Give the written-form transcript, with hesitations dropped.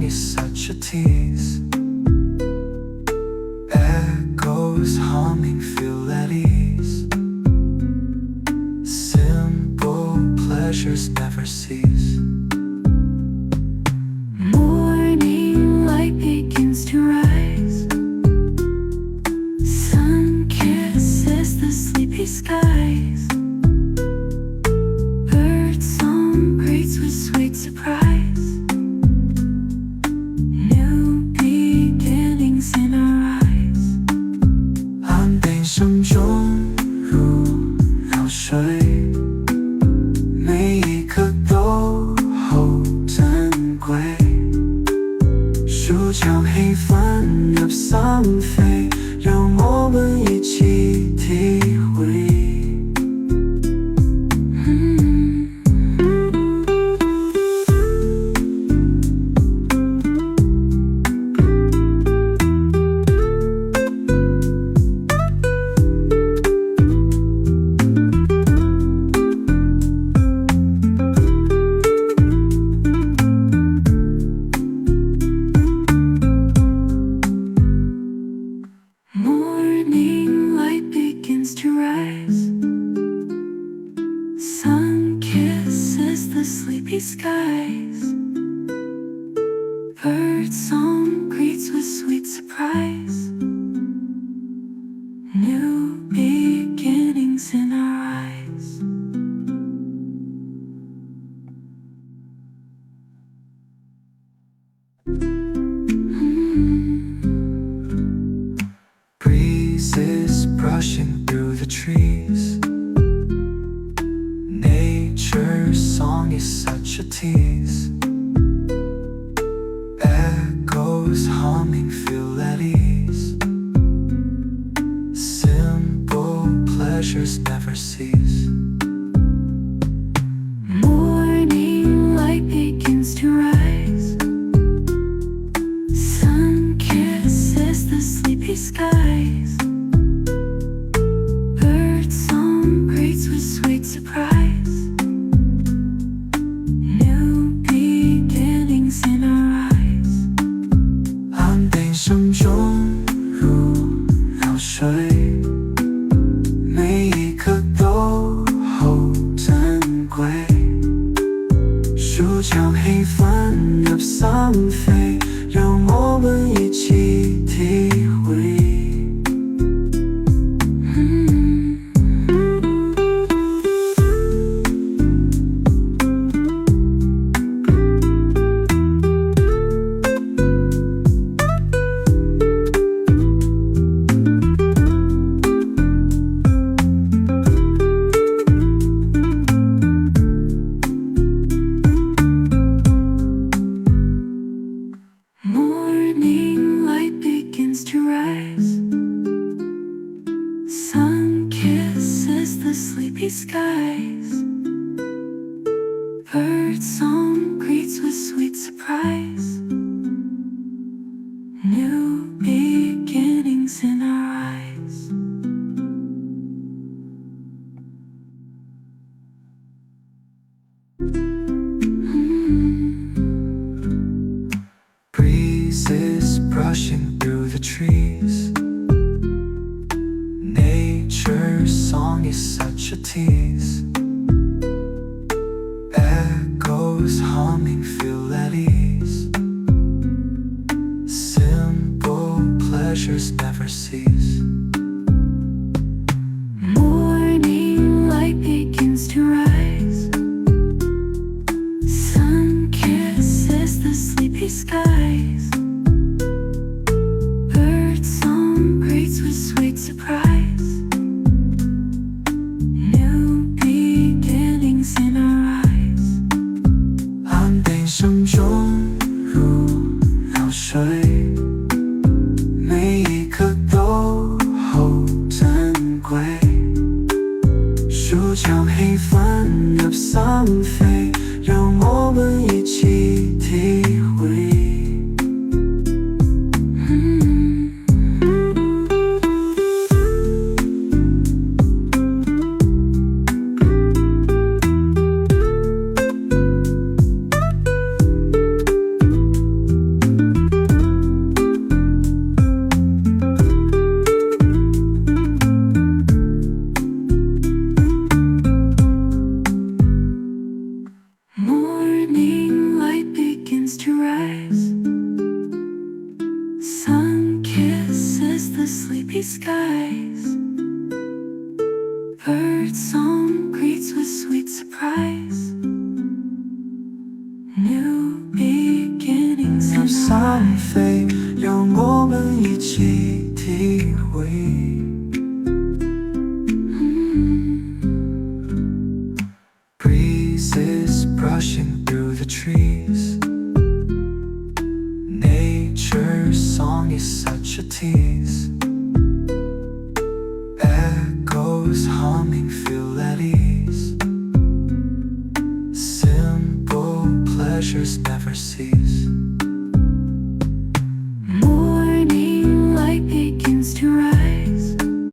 is such a tease. Echoes humming, feel at ease. Simple pleasures never cease. Morning light begins to rise. Sun kisses the sleepy skies. Bird song greets with sweet surprise. New beginnings in our eyes. 安定声中如流水，每一刻都好珍贵。书将黑帆入心扉，让我们一起体会。Morning light begins to rise. Sun kisses the sleepy skies. Bird song greets with sweet surprise. New beginnings in our eyes. Breezes brushing through the trees. Nature's song is such a tease. Echoes humming, feel at ease. Simple pleasures never cease. Morning light begins to rise. Sun kisses the sleepy skies. Bird song greets with sweet surprise. New beginnings in our eyes. 安定声中如流水，每一刻都好珍贵。书将黑帆入心扉，让我们一起体会。Morning light begins to rise. Sun kisses the sleepy skies. Bird song greets with sweet surprise. New beginnings in our eyes. Breezes brushing through the trees. Nature's song is such a tease. Echoes humming, feel at ease. Simple pleasures never cease. Morning light begins to rise. Sun kisses the sleepy skies. Bird song greets with sweet surprise. New beginnings in our eyes. 安定声中如流水，每一刻都好珍贵。书将黑帆入心扉，让我们一起体会。morning light begins to rise. Sun kisses the sleepy skies. Bird song greets with sweet surprise. New beginnings in 三飞，让我们一起体会。Breezes brushing through the trees. Nature's song is such a tease.